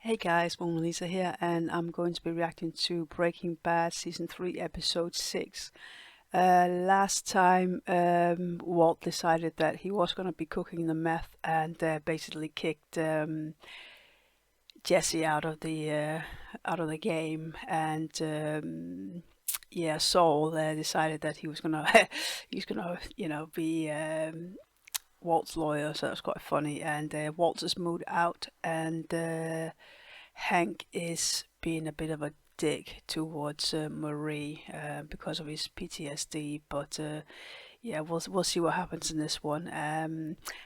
Hey guys, Mona Lisa here, and I'm going to be reacting to Breaking Bad Season 3, Episode 6. Last time, Walt decided that he was going to be cooking the meth and basically kicked Jesse out of the game, and yeah, Saul decided that he was gonna be Walt's lawyer, so that's quite funny. And Walt has moved out, and Hank is being a bit of a dick towards Marie because of his PTSD. But yeah, we'll see what happens in this one.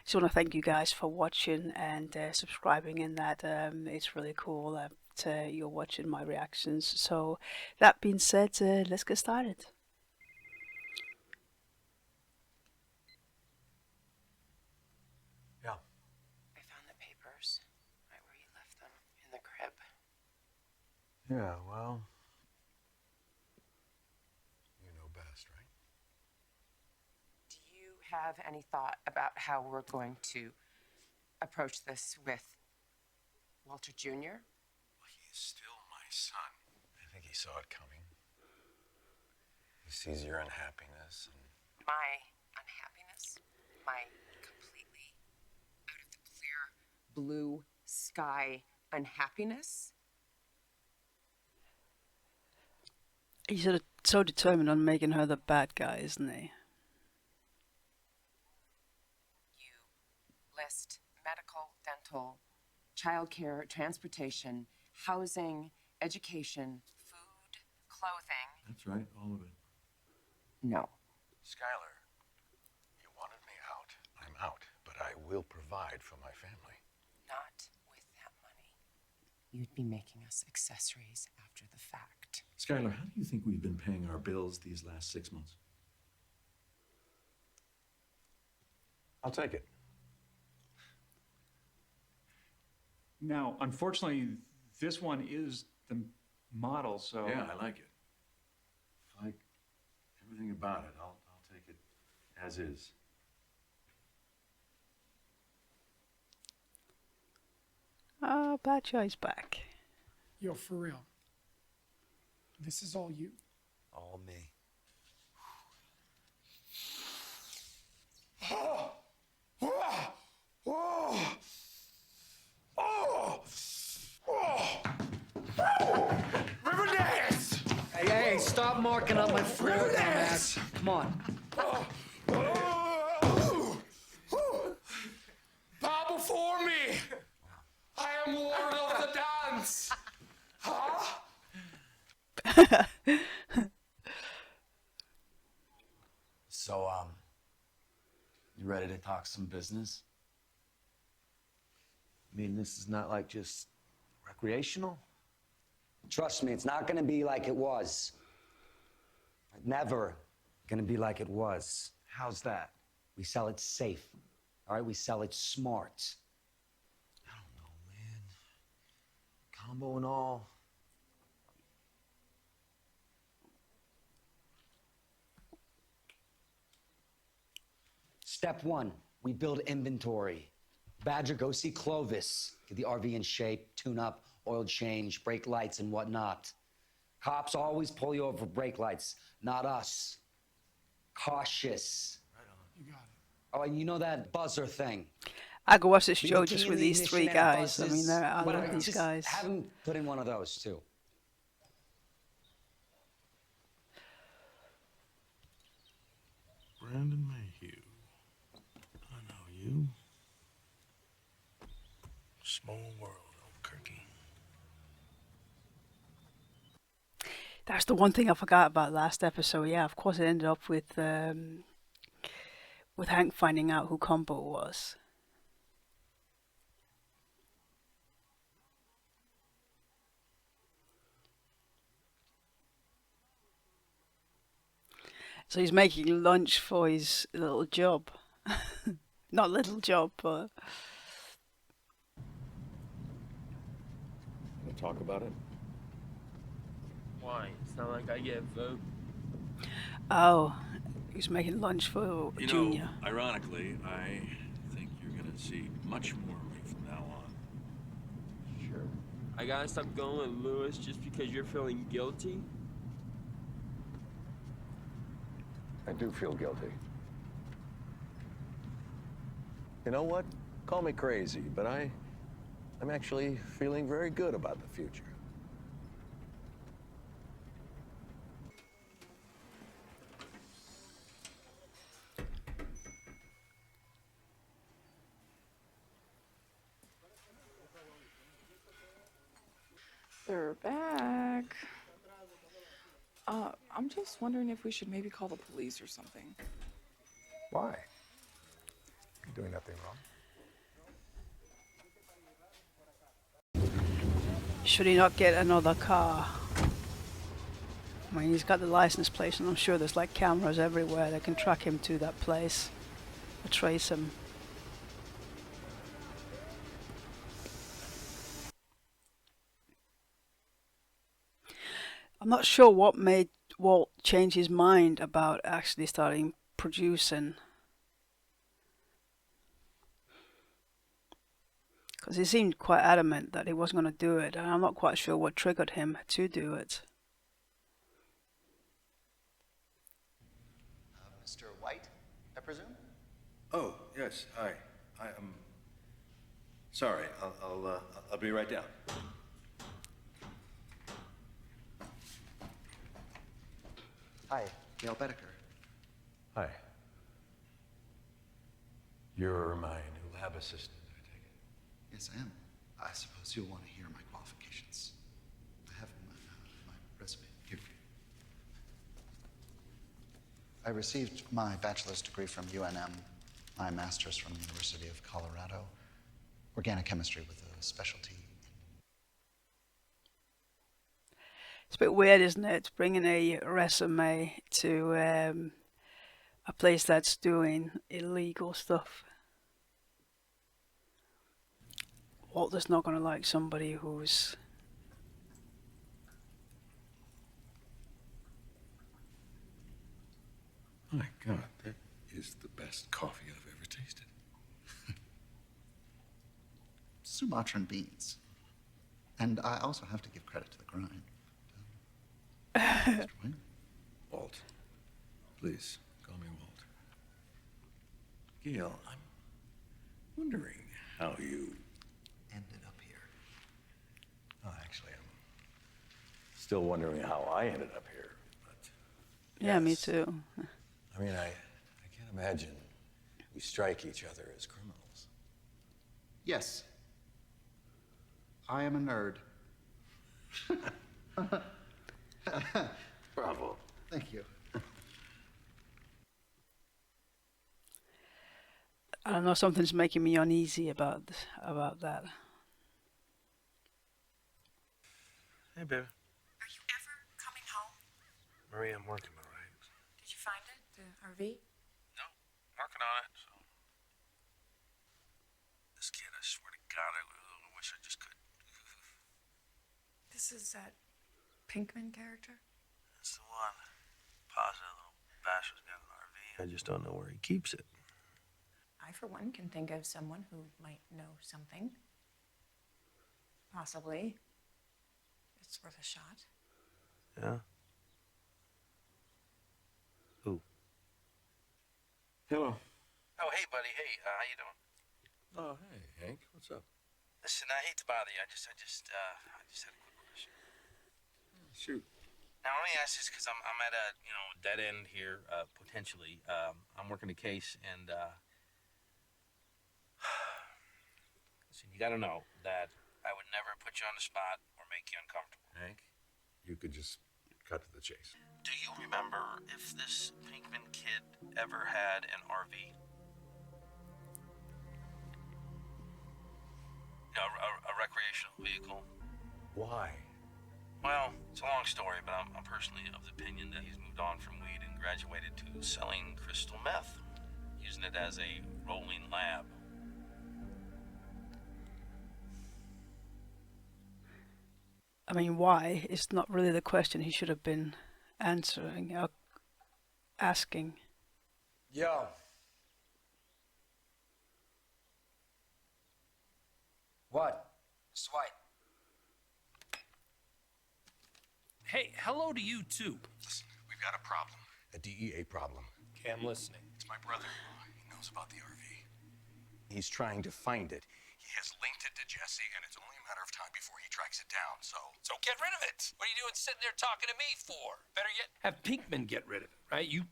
Just want to thank you guys for watching and subscribing, and that it's really cool that you're watching my reactions. So that being said, let's get started. Yeah. I found the papers right where you left them in the crib. Yeah, well, you know best, right? Do you have any thought about how we're going to approach this with Walter Jr.? Well, he is still my son. I think he saw it coming. He sees your unhappiness and... My unhappiness? My completely out of the clear blue sky unhappiness? He's sort of so determined on making her the bad guy, isn't he? You list medical, dental, childcare, transportation, housing, education, food, clothing. That's right, all of it. No. Skyler, you wanted me out. I'm out, but I will provide for my family. Not with that money. You'd be making us accessories after the fact. Skyler, how do you think we've been paying our bills these last 6 months? I'll take it. Now, unfortunately, this one is the model, so... Yeah, I like it. I like everything about it. I'll take it as is. Oh, Bad Guy's back. Yo, for real. This is all you? All me. Hey, stop marking up my floor, dumbass. Come on. Bow before me! I am Lord of the Dance! Huh? So, you ready to talk some business? I mean, this is not like just recreational? Trust me, it's not gonna be like it was. Never gonna be like it was. How's that? We sell it safe, all right? We sell it smart. I don't know, man. Combo and all. Step one, we build inventory. Badger, go see Clovis. Get the RV in shape, tune up, oil change, brake lights, and whatnot. Cops always pull you over for brake lights, not us. Cautious. You got it. Oh, and you know that buzzer thing? I could watch this We show can just key with in the these three ignition and it guys. I mean, buzzes. I Whatever, love these just guys. Have them put in one of those, too. Brandon Mayhew. I know you. Small world, Odenkirk. That's the one thing I forgot about last episode. Yeah, of course it ended up with Hank finding out who Combo was. So he's making lunch for his little job. Not little job, but... Want to talk about it? Why? It's not like I get a vote. Oh, he's making lunch for You Junior. know, ironically, I think you're going to see much more of me from now on. Sure. I gotta stop going with Lewis just because you're feeling guilty? I do feel guilty. You know what? Call me crazy, but I'm actually feeling very good about the future. They're back. I'm just wondering if we should maybe call the police or something. Why? You're doing nothing wrong. Should he not get another car? I mean, he's got the license plate, and I'm sure there's like cameras everywhere that can track him to that place or trace him. I'm not sure what made Walt change his mind about actually starting producing. Because he seemed quite adamant that he wasn't going to do it, and I'm not quite sure what triggered him to do it. Mr. White, I presume? Oh, yes, hi. I'm sorry. I'll be right down. Hi, Gail Bedecker. Hi. You're my new lab assistant, I take it. Yes, I am. I suppose you'll want to hear my qualifications. I have my resume here. I received my bachelor's degree from UNM, my master's from the University of Colorado, organic chemistry with a specialty. It's a bit weird, isn't it, bringing a resume to a place that's doing illegal stuff. Walter's not going to like somebody who's... My God, that is the best coffee I've ever tasted. Sumatran beans. And I also have to give credit to the grind. Mr. White? Walt. Please, call me Walt. Gail, I'm wondering how you ended up here. Oh, actually, I'm still wondering how I ended up here. But Yeah, yes. me too. I mean, I can't imagine we strike each other as criminals. Yes. I am a nerd. Bravo. Thank you. I don't know, something's making me uneasy about that. Hey, baby. Are you ever coming home? Marie, I'm working, all right? Did you find it, the RV? No, working on it, so. This kid, I swear to God, I wish I just could. This is that Pinkman character? That's the one. Positive little bastard's got an RV. I just don't know where he keeps it. I, for one, can think of someone who might know something. Possibly. It's worth a shot. Yeah? Who? Hello. Oh, hey, buddy. Hey, how you doing? Oh, hey, Hank. What's up? Listen, I hate to bother you. I just had a quick question. Shoot. Now, let me ask this because I'm at a dead end here potentially. I'm working a case, and listen, you got to know that I would never put you on the spot or make you uncomfortable. Hank, you could just cut to the chase. Do you remember if this Pinkman kid ever had an RV? A recreational vehicle. Why? Well, it's a long story, but I'm personally of the opinion that he's moved on from weed and graduated to selling crystal meth, using it as a rolling lab. I mean, why is not really the question he should have been answering or asking. Yo. What? Mr. White. Hey, hello to you, too. Listen, we've got a problem. A DEA problem. Okay, I'm listening. It's my brother-in-law. He knows about the RV. He's trying to find it. He has linked it to Jesse, and it's only a matter of time before he tracks it down, so... So get rid of it. What are you doing sitting there talking to me for? Better yet, have Pinkman get rid of it, right? You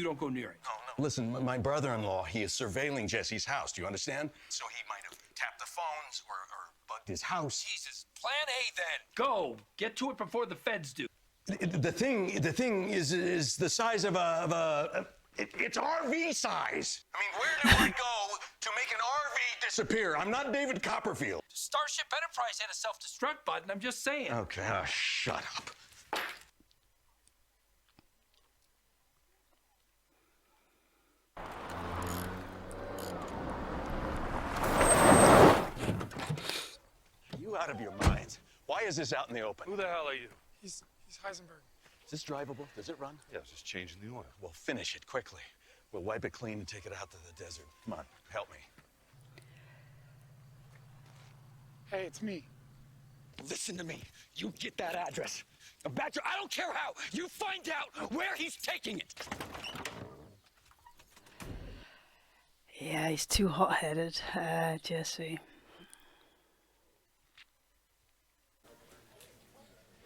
don't go near it. No. Listen, my brother-in-law, he is surveilling Jesse's house. Do you understand? So he might have tapped the phones or bugged his house. Jesus, plan A then. Go. Get to it before the feds do. The thing is the size of it's RV size. I mean, where do I go to make an RV disappear? I'm not David Copperfield. Starship Enterprise had a self-destruct button. I'm just saying. Okay, shut up. Are you out of your minds? Why is this out in the open? Who the hell are you? He's Heisenberg. Is this drivable? Does it run? Yeah, I was just changing the oil. Well, finish it quickly. We'll wipe it clean and take it out to the desert. Come on, help me. Hey, it's me. Listen to me. You get that address. Badger, I don't care how. You find out where he's taking it. Yeah, he's too hot-headed, Jesse.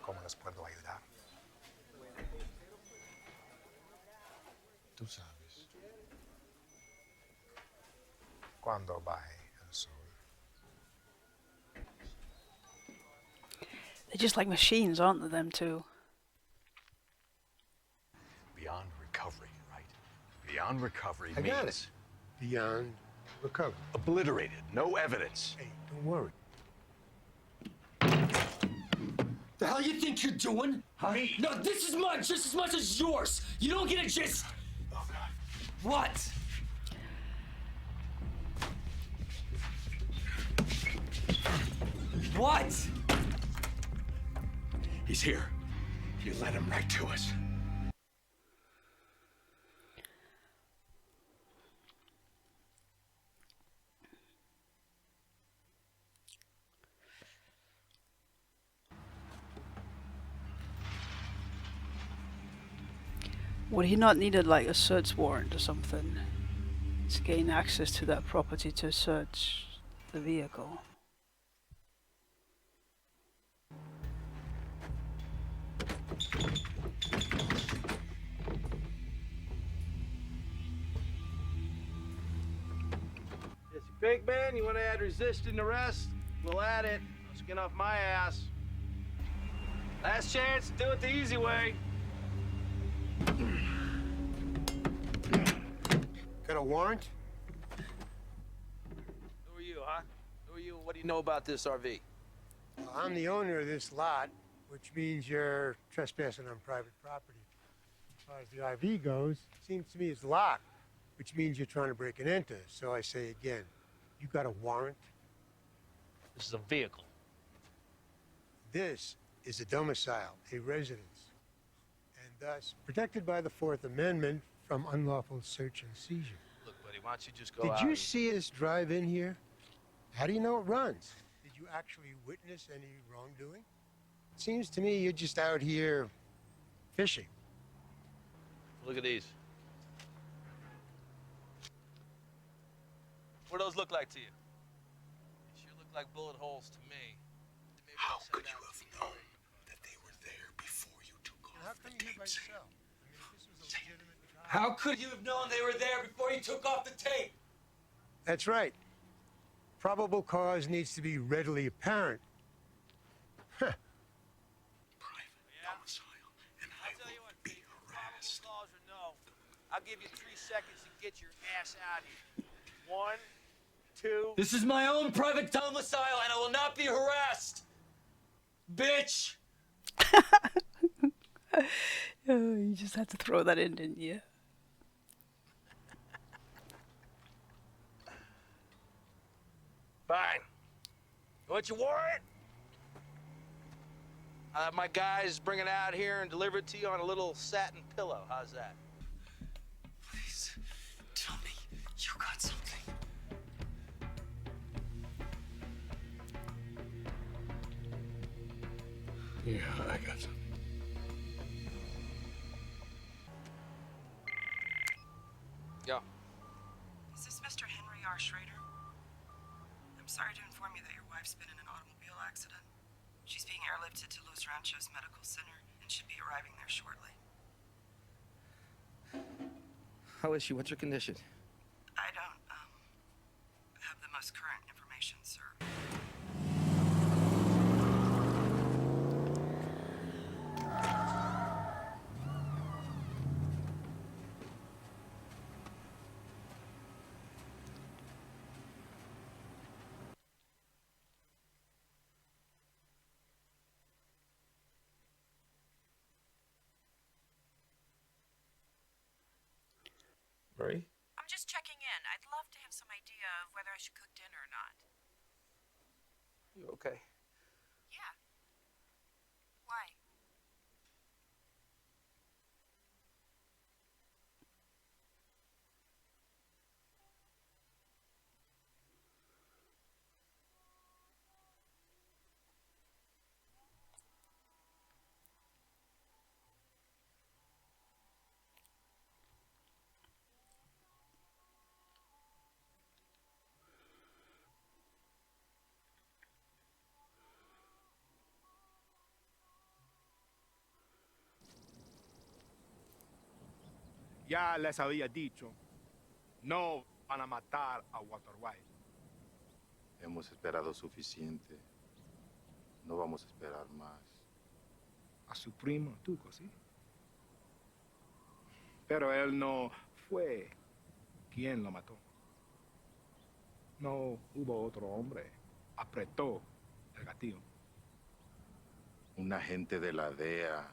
¿Cómo les puedo ayudar? Tú sabes. Cuando baje el sol. They're just like machines, aren't they, them two? Beyond recovery, right? Beyond recovery I means... got it. Beyond recovery. Obliterated, no evidence. Hey, don't worry. The hell you think you're doing? Huh? Me? No, this is mine just as much as yours. You don't get a just... Oh, God. What? What? He's here. You led him right to us. Would he not needed like a search warrant or something to gain access to that property to search the vehicle? Pinkman, you want to add resisting arrest? We'll add it. Skin off my ass. Last chance, do it the easy way. Got a warrant? Who are you, huh? Who are you? What do you know about this RV? Well, I'm the owner of this lot, which means you're trespassing on private property. As far as the RV goes, it seems to me it's locked, which means you're trying to break it into. So I say again, you got a warrant? This is a vehicle. This is a domicile, a residence, and thus protected by the Fourth Amendment from unlawful search and seizure. Look, buddy, why don't you just go out? Did you see us drive in here? How do you know it runs? Did you actually witness any wrongdoing? It seems to me you're just out here fishing. Look at these. What do those look like to you? They sure look like bullet holes to me. How could you have known that they were there before you took How off come the you here by tapes? yourself? I mean, if this was a legitimate job. How could you have known they were there before you took off the tape? That's right. Probable cause needs to be readily apparent. Huh. Domicile, and I will be harassed. Laws or no, I'll give you 3 seconds to get your ass out of here. 1, 2. This is my own private domicile, and I will not be harassed. Bitch! Oh, you just had to throw that in, didn't you? Fine. You want your warrant? I'll have my guys bring it out here and deliver it to you on a little satin pillow. How's that? Please, tell me you got something. Yeah, I got something. accident. She's being airlifted to Los Ranchos Medical Center and should be arriving there shortly. How is she? What's her condition? I don't, have the most current information, sir. Marie? I'm just checking in. I'd love to have some idea of whether I should cook dinner or not. You okay? Yeah. Why? Ya les había dicho, no van a matar a Walter White. Hemos esperado suficiente. No vamos a esperar más. A su primo Tuco, ¿sí? Pero él no fue quien lo mató. No hubo otro hombre. Apretó el gatillo. Un agente de la DEA.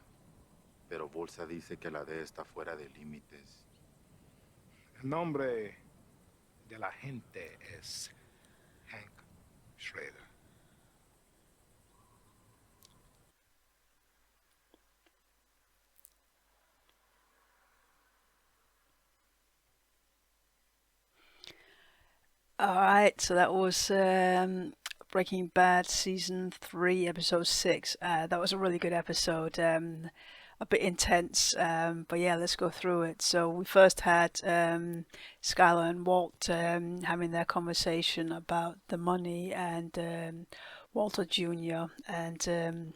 Pero Bolsa dice que la DEA está fuera de límites. El nombre de la gente es Hank Schrader. All right, so that was Breaking Bad season 3, episode 6. That was a really good episode. A bit intense, but yeah, let's go through it. So we first had Skyler and Walt having their conversation about the money, and Walter Jr. and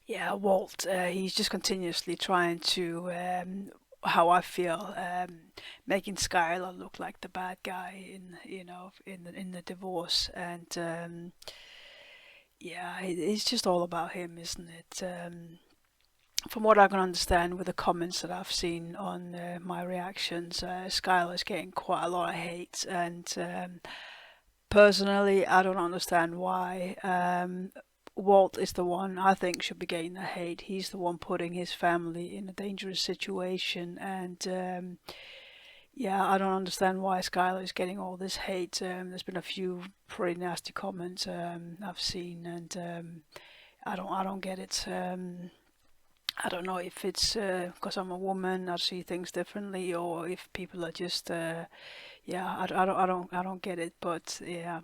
yeah, Walt, he's just continuously trying to, how I feel, making Skyler look like the bad guy in the divorce, and yeah, it's just all about him, isn't it? From what I can understand with the comments that I've seen on my reactions, Skyler's getting quite a lot of hate, and personally, I don't understand why. Walt is the one I think should be getting the hate. He's the one putting his family in a dangerous situation, and yeah, I don't understand why Skyler is getting all this hate. There's been a few pretty nasty comments I've seen, and I don't get it. I don't know if it's because I'm a woman, I see things differently, or if people are just, yeah, I don't get it. But yeah,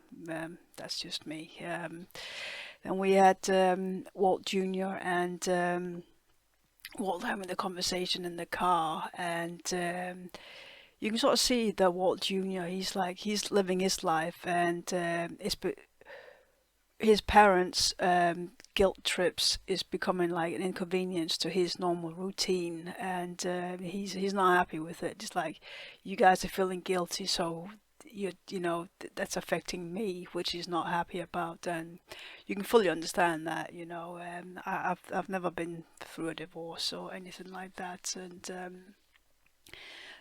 that's just me. Then we had Walt Jr. and Walt having the conversation in the car, and you can sort of see that Walt Jr. he's living his life, and his parents' guilt trips is becoming like an inconvenience to his normal routine, and he's not happy with it. Just like, you guys are feeling guilty, so you know that's affecting me, which he's not happy about, and you can fully understand that. I've never been through a divorce or anything like that, and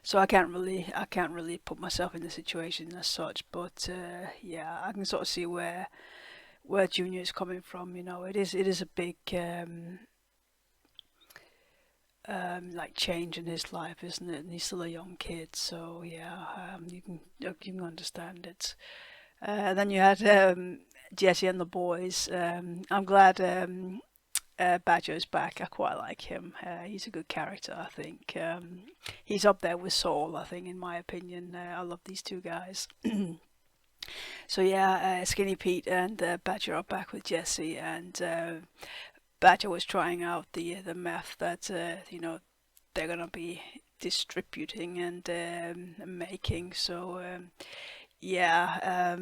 so I can't really put myself in the situation as such. But yeah, I can sort of see where Junior is coming from. It is a big like change in his life, isn't it? And he's still a young kid, so yeah, you can understand it. Then you had Jesse and the boys. I'm glad Badger's back. I quite like him. He's a good character, I think. He's up there with Saul, I think, in my opinion. I love these two guys. So yeah, Skinny Pete and Badger are back with Jesse, and Badger was trying out the meth that they're gonna be distributing and making. So yeah,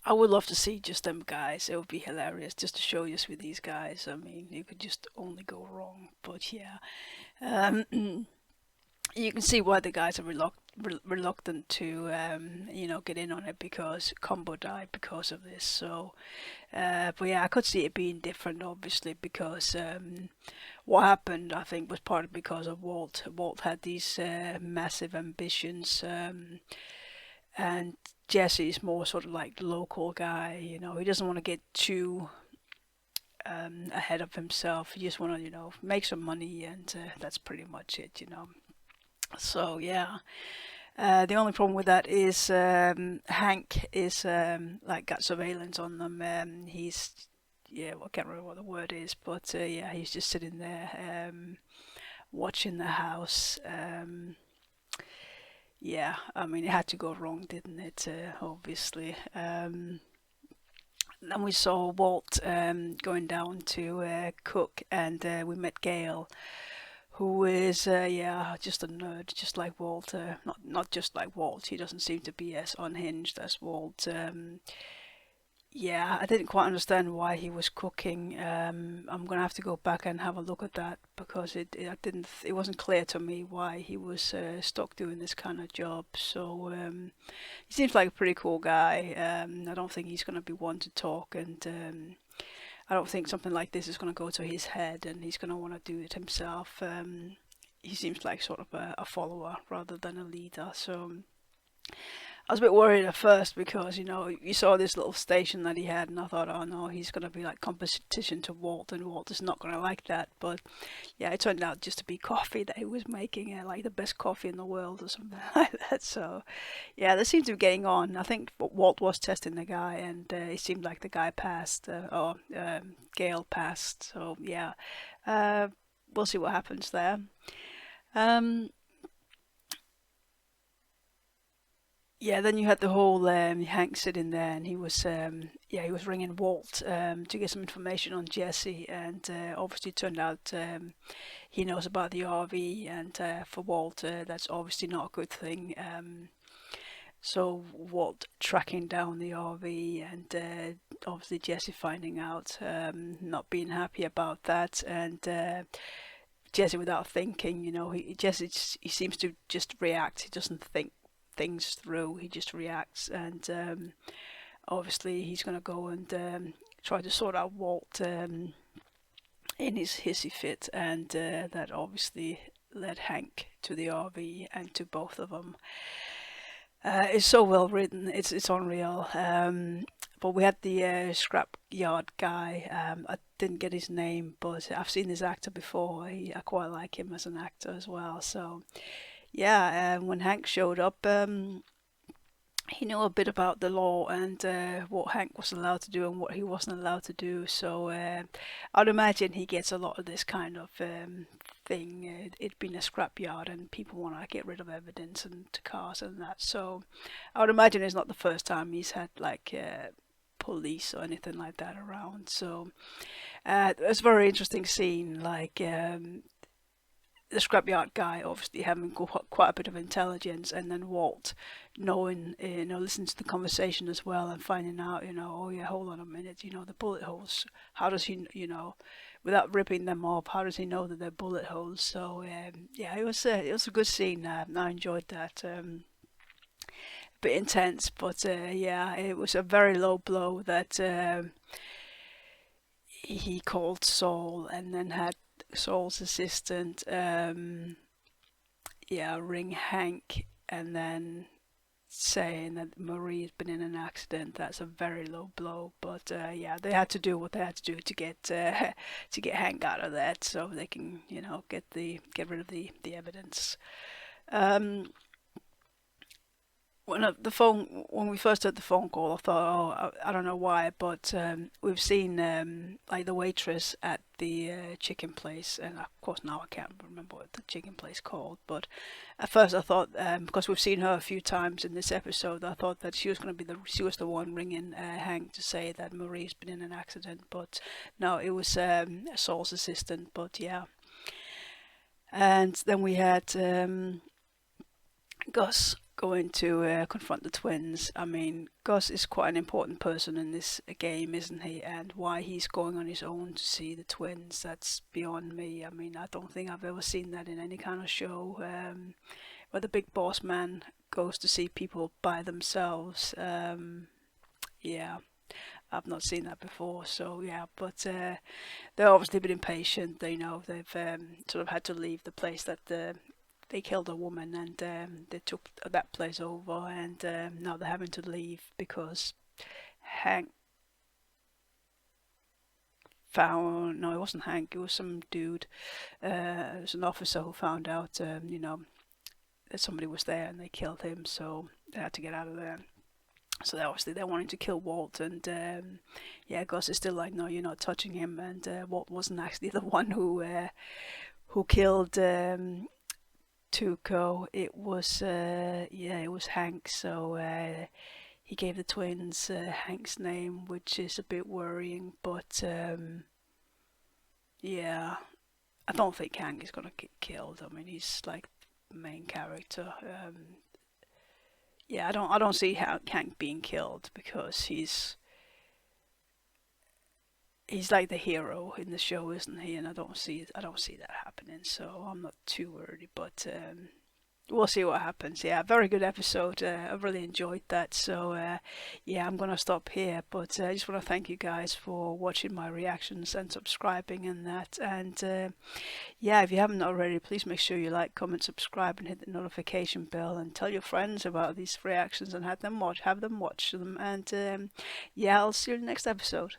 I would love to see just them guys. It would be hilarious just to show us with these guys. I mean, it could just only go wrong. But yeah, you can see why the guys are reluctant to, get in on it, because Combo died because of this. So, but yeah, I could see it being different, obviously, because what happened, I think, was partly because of Walt. Walt had these massive ambitions, and Jesse's more sort of like the local guy. He doesn't want to get too ahead of himself. He just want to, make some money, and that's pretty much it. So yeah, the only problem with that is Hank is got surveillance on them. He's I can't remember what the word is, but he's just sitting there watching the house. I mean, it had to go wrong, didn't it? Obviously. Then we saw Walt going down to cook, and we met Gail, who is just a nerd, just like Walt. Not just like Walt. He doesn't seem to be as unhinged as Walt. I didn't quite understand why he was cooking. I'm gonna have to go back and have a look at that, because it wasn't clear to me why he was stuck doing this kind of job. So he seems like a pretty cool guy. I don't think he's gonna be one to talk, and I don't think something like this is gonna go to his head, and he's gonna want to do it himself. He seems like sort of a follower rather than a leader. So I was a bit worried at first, because you saw this little station that he had, and I thought, oh no, he's going to be like competition to Walt, and Walt is not going to like that. But yeah, it turned out just to be coffee that he was making, like the best coffee in the world or something like that. So yeah, they seem to be getting on. I think Walt was testing the guy, and it seemed like the guy passed, or Gail passed. So yeah, we'll see what happens there. Then you had the whole Hank sitting there, and he was ringing Walt to get some information on Jesse, and obviously it turned out he knows about the RV, and for Walt that's obviously not a good thing. So Walt tracking down the RV, and obviously Jesse finding out, not being happy about that, and Jesse, without thinking, he seems to just react. He doesn't think things through, he just reacts, and obviously he's going to go and try to sort out Walt in his hissy fit, and that obviously led Hank to the RV and to both of them. It's so well written, it's unreal. But we had the scrapyard guy. I didn't get his name, but I've seen this actor before. I quite like him as an actor as well. So yeah, when Hank showed up, he knew a bit about the law, and what Hank was allowed to do and what he wasn't allowed to do. So I'd imagine he gets a lot of this kind of thing. It being a scrapyard, and people want to get rid of evidence and cars and that. So I would imagine it's not the first time he's had like police or anything like that around. So it's a very interesting scene. Like the scrapyard guy obviously having quite a bit of intelligence, and then Walt knowing, listening to the conversation as well, and finding out, oh yeah, hold on a minute, the bullet holes, how does he, without ripping them off, how does he know that they're bullet holes? So it was a good scene. I enjoyed that. A bit intense, but it was a very low blow that he called Saul, and then had Saul's assistant ring Hank, and then saying that Marie has been in an accident. That's a very low blow, but they had to do what they had to do to get Hank out of that, so they can get rid of the evidence. When we first heard the phone call, I thought, I don't know why, but we've seen like the waitress at the chicken place, and of course now I can't remember what the chicken place called, but at first I thought, because we've seen her a few times in this episode, I thought that she was the one ringing Hank to say that Marie's been in an accident, but no, it was Saul's assistant. But yeah, and then we had Gus going to confront the twins. I mean, Gus is quite an important person in this game, isn't he? And why he's going on his own to see the twins, that's beyond me. I mean, I don't think I've ever seen that in any kind of show, where the big boss man goes to see people by themselves. Yeah, I've not seen that before, so yeah, but they're obviously a bit impatient. They know they've sort of had to leave the place that they killed a woman, and they took that place over, and now they're having to leave because Hank found, no, it wasn't Hank, it was some dude, it was an officer who found out, you know, that somebody was there and they killed him, so they had to get out of there. So obviously they're wanting to kill Walt, and yeah, Gus is still like, no, you're not touching him, and Walt wasn't actually the one who killed Tuco. It was yeah, it was Hank. So he gave the twins Hank's name, which is a bit worrying. But yeah, I don't think Hank is gonna get killed. I mean, he's like the main character. Yeah, I don't see Hank being killed because he's like the hero in the show, isn't he? And I don't see that happening, so I'm not too worried. But we'll see what happens. Yeah, very good episode. I really enjoyed that. So yeah, I'm gonna stop here. But I just want to thank you guys for watching my reactions and subscribing and that. And yeah, if you haven't already, please make sure you like, comment, subscribe, and hit the notification bell, and tell your friends about these reactions and have them watch them. And yeah, I'll see you in the next episode.